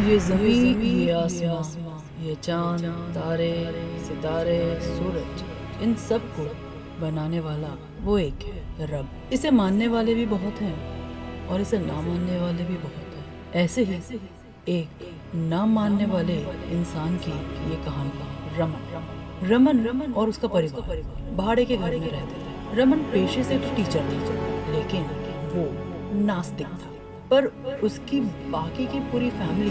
ये ज़मीन, ये आसमां, ये चांद, तारे, सितारे, सूरज, इन सब को बनाने वाला वो एक है, रब। इसे मानने वाले भी बहुत हैं और इसे ना मानने वाले भी बहुत हैं। ऐसे ही एक ना मानने वाले इंसान की ये कहानी। रमन और उसका परिवार भाड़े के घर में रहते थे। रमन पेशे से टीचर था, लेकिन वो नास्तिक था। पर उसकी बाकी की पूरी फैमिली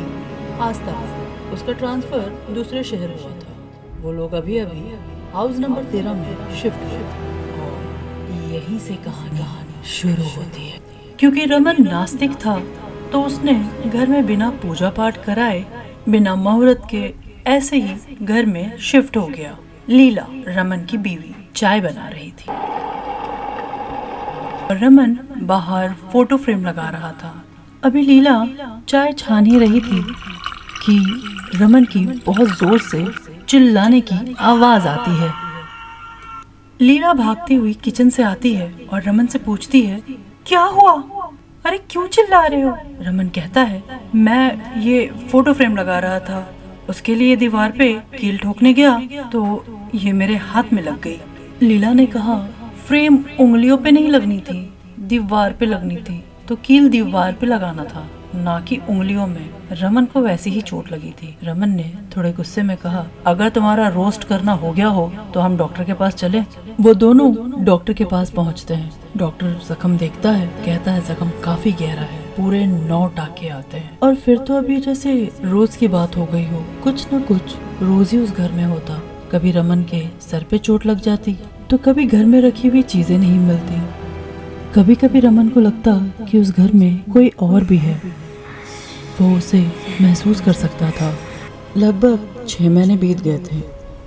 आस्था था। उसका ट्रांसफर दूसरे शहर हुआ था। वो लोग अभी हाउस नंबर 13 में शिफ्ट हुए थे और यहीं से कहानी शुरू होती है। क्योंकि रमन नास्तिक था तो उसने घर में बिना पूजा पाठ कराए, बिना मुहूर्त के ऐसे ही घर में शिफ्ट हो गया। लीला, रमन की बीवी, चाय बना रही थी और रमन बाहर फोटो फ्रेम लगा रहा था। अभी लीला चाय छान ही रही थी कि रमन की बहुत जोर से चिल्लाने की आवाज आती है। लीला भागती हुई किचन से आती है और रमन से पूछती है, क्या हुआ? अरे क्यों चिल्ला रहे हो? रमन कहता है, मैं ये फोटो फ्रेम लगा रहा था, उसके लिए दीवार पे कील ठोकने गया तो ये मेरे हाथ में लग गई। लीला ने कहा, फ्रेम उंगलियों पे नहीं लगनी थी, दीवार पे लगनी थी, तो कील दीवार पे लगाना था, ना कि उंगलियों में। रमन को वैसे ही चोट लगी थी। रमन ने थोड़े गुस्से में कहा, अगर तुम्हारा रोस्ट करना हो गया हो तो हम डॉक्टर के पास चले। वो दोनों डॉक्टर के पास पहुंचते हैं। डॉक्टर जख्म देखता है, कहता है जख्म काफी गहरा है, पूरे 9 टाके आते हैं। और फिर तो अभी जैसे रोज की बात हो गई हो, कुछ न कुछ रोज ही उस घर में होता। कभी रमन के सर पे चोट लग जाती तो कभी घर में रखी हुई चीजें नहीं मिलती। कभी कभी रमन को लगता कि उस घर में कोई और भी है। वो उसे महसूस कर सकता था। लगभग 6 महीने बीत गए थे।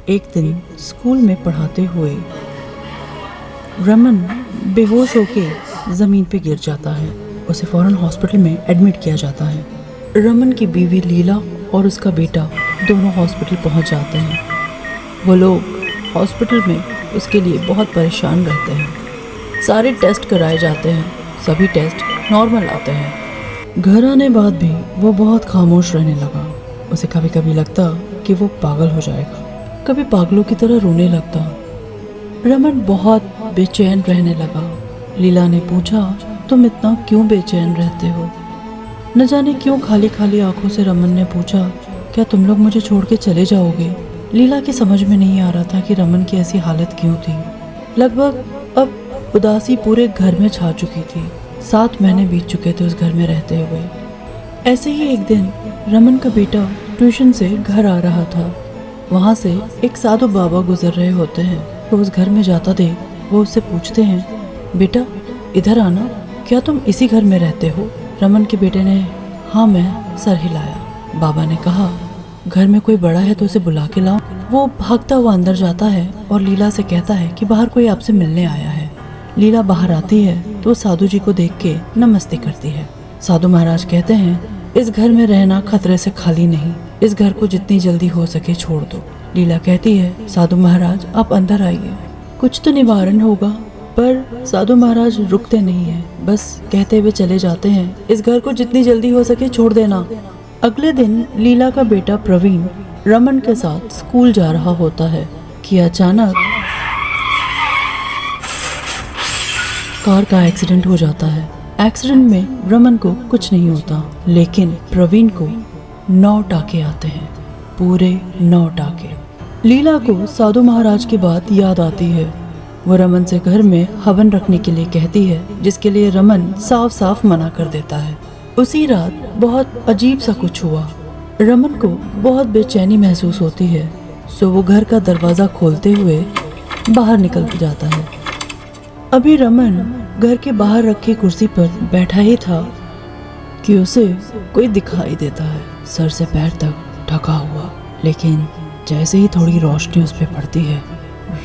एक दिन स्कूल में पढ़ाते हुए रमन बेहोश होके जमीन पे गिर जाता है। उसे फौरन हॉस्पिटल में एडमिट किया जाता है। रमन की बीवी लीला और उसका बेटा दोनों हॉस्पिटल पहुंच जाते हैं। वो लोग हॉस्पिटल में उसके लिए बहुत परेशान रहते हैं। सारे टेस्ट कराए जाते हैं, सभी टेस्ट नॉर्मल आते हैं। घर आने बाद भी वो बहुत खामोश रहने लगा। उसे कभी कभी लगता कि वो पागल हो जाएगा, कभी पागलों की तरह रोने लगता। रमन बहुत बेचैन रहने लगा। लीला ने पूछा, तुम इतना क्यों बेचैन रहते हो? न जाने क्यों खाली खाली आंखों से रमन ने पूछा, क्या तुम लोग मुझे छोड़ के चले जाओगे? लीला की समझ में नहीं आ रहा था कि रमन की ऐसी हालत क्यों थी। लगभग अब उदासी पूरे घर में छा चुकी थी। 7 महीने बीत चुके थे उस घर में रहते हुए। ऐसे ही एक दिन रमन का बेटा ट्यूशन से घर आ रहा था। वहाँ से एक साधु बाबा गुजर रहे होते हैं तो उस घर में जाता देख वो उससे पूछते हैं, बेटा इधर आना, क्या तुम इसी घर में रहते हो? रमन के बेटे ने हाँ मैं सर हिलाया। बाबा ने कहा, घर में कोई बड़ा है तो उसे बुला के लाओ। वो भागता हुआ अंदर जाता है और लीला से कहता है कि बाहर कोई आपसे मिलने आया है। लीला बाहर आती है तो साधु जी को देख के नमस्ते करती है। साधु महाराज कहते हैं, इस घर में रहना खतरे से खाली नहीं, इस घर को जितनी जल्दी हो सके छोड़ दो। लीला कहती है, साधु महाराज आप अंदर आइए, कुछ तो निवारण होगा। पर साधु महाराज रुकते नहीं है, बस कहते हुए चले जाते हैं, इस घर को जितनी जल्दी हो सके छोड़ देना। अगले दिन लीला का बेटा प्रवीण रमन के साथ स्कूल जा रहा होता है कि अचानक कार का एक्सीडेंट हो जाता है। एक्सीडेंट में रमन को कुछ नहीं होता, लेकिन प्रवीण को 9 टाके आते हैं, पूरे 9 टाके। लीला को साधु महाराज की बात याद आती है। वो रमन से घर में हवन रखने के लिए कहती है, जिसके लिए रमन साफ साफ मना कर देता है। उसी रात बहुत अजीब सा कुछ हुआ। रमन को बहुत बेचैनी महसूस होती है, सो वो घर का दरवाजा खोलते हुए बाहर निकल जाता है। अभी रमन घर के बाहर रखी कुर्सी पर बैठा ही था कि उसे कोई दिखाई देता है, सर से पैर तक ढका हुआ। लेकिन जैसे ही थोड़ी रोशनी उस पर पड़ती है,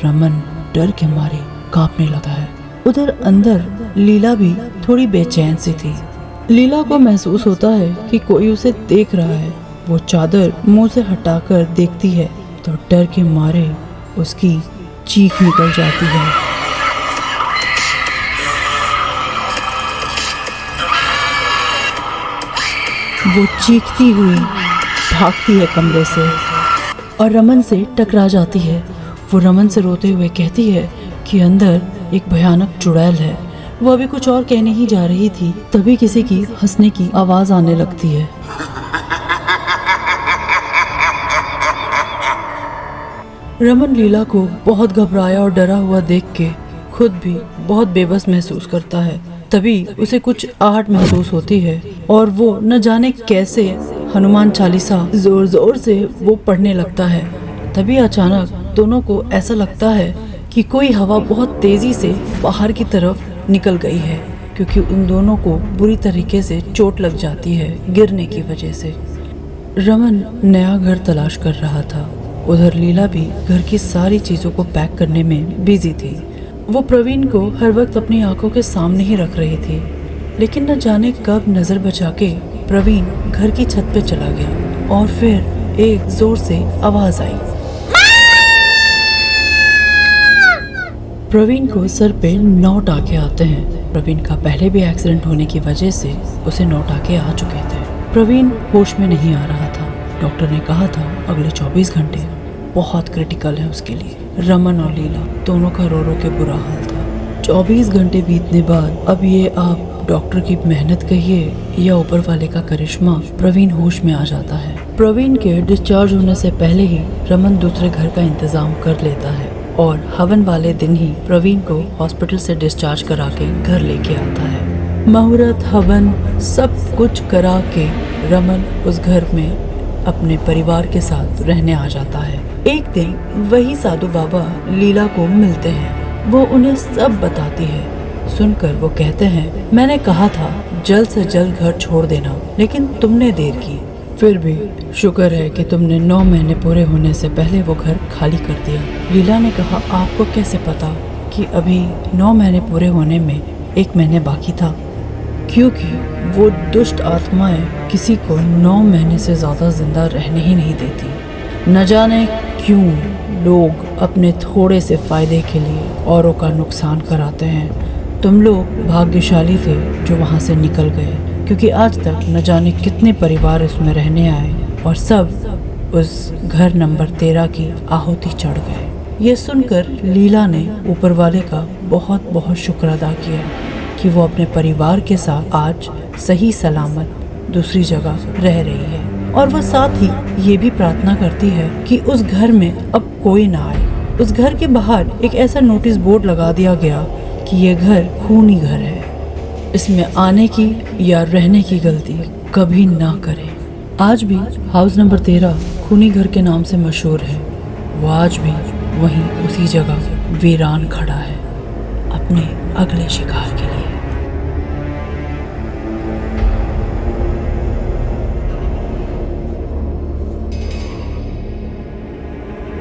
रमन डर के मारे कांपने लगा है। उधर अंदर लीला भी थोड़ी बेचैन सी थी। लीला को महसूस होता है कि कोई उसे देख रहा है। वो चादर मुंह से हटाकर देखती है तो डर के मारे उसकी चीख निकल जाती है। वो चीखती हुई भागती है कमरे से और रमन से टकरा जाती है। वो रमन से रोते हुए कहती है कि अंदर एक भयानक चुड़ैल है। वो अभी कुछ और कहने ही जा रही थी, तभी किसी की हंसने की आवाज आने लगती है। रमन लीला को बहुत घबराया और डरा हुआ देख के खुद भी बहुत बेबस महसूस करता है। तभी उसे कुछ आहट महसूस होती है और वो न जाने कैसे हनुमान चालीसा जोर जोर से वो पढ़ने लगता है। तभी अचानक दोनों को ऐसा लगता है कि कोई हवा बहुत तेजी से बाहर की तरफ निकल गई है, क्योंकि उन दोनों को बुरी तरीके से चोट लग जाती है गिरने की वजह से। रमन नया घर तलाश कर रहा था। उधर लीला भी घर की सारी चीजों को पैक करने में बिजी थी। वो प्रवीण को हर वक्त अपनी आंखों के सामने ही रख रही थी, लेकिन न जाने कब नजर बचा के प्रवीण घर की छत पे चला गया और फिर एक जोर से आवाज आई। प्रवीण को सर पे 9 टाके आते हैं। प्रवीण का पहले भी एक्सीडेंट होने की वजह से उसे 9 टाके आ चुके थे। प्रवीण होश में नहीं आ रहा था। डॉक्टर ने कहा था अगले 24 घंटे बहुत क्रिटिकल है उसके लिए। रमन और लीला दोनों का रो रो के बुरा हाल था। 24 घंटे बीतने बाद अब ये आप डॉक्टर की मेहनत कहिए या ऊपर वाले का करिश्मा, प्रवीण होश में आ जाता है। प्रवीण के डिस्चार्ज होने से पहले ही रमन दूसरे घर का इंतजाम कर लेता है और हवन वाले दिन ही प्रवीण को हॉस्पिटल से डिस्चार्ज करा के घर लेके आता है। मुहूर्त, हवन सब कुछ करा के रमन उस घर में अपने परिवार के साथ रहने आ जाता है। एक दिन वही साधु बाबा लीला को मिलते हैं। वो उन्हें सब बताती है। सुनकर वो कहते हैं, मैंने कहा था जल्द से जल्द घर छोड़ देना, लेकिन तुमने देर की। फिर भी शुक्र है कि तुमने 9 महीने पूरे होने से पहले वो घर खाली कर दिया। लीला ने कहा, आपको कैसे पता कि अभी 9 महीने पूरे होने में 1 महीने बाकी था? क्योंकि वो दुष्ट आत्माएं किसी को 9 महीने से ज्यादा जिंदा रहने ही नहीं देती। न जाने क्यों लोग अपने थोड़े से फायदे के लिए औरों का नुकसान कराते हैं। तुम लोग भाग्यशाली थे जो वहाँ से निकल गए, क्योंकि आज तक न जाने कितने परिवार इसमें रहने आए और सब उस घर नंबर 13 की आहुति चढ़ गए। ये सुनकर लीला ने ऊपर वाले का बहुत बहुत शुक्र अदा किया कि वो अपने परिवार के साथ आज सही सलामत दूसरी जगह रह रही है। और वो साथ ही ये भी प्रार्थना करती है कि उस घर में अब कोई ना आए। उस घर के बाहर एक ऐसा नोटिस बोर्ड लगा दिया गया कि ये घर खूनी घर है, इसमें आने की या रहने की गलती कभी ना करें। आज भी हाउस नंबर 13 खूनी घर के नाम से मशहूर है। वो आज भी वहीं उसी जगह वीरान खड़ा है अपने अगले शिकार के लिए।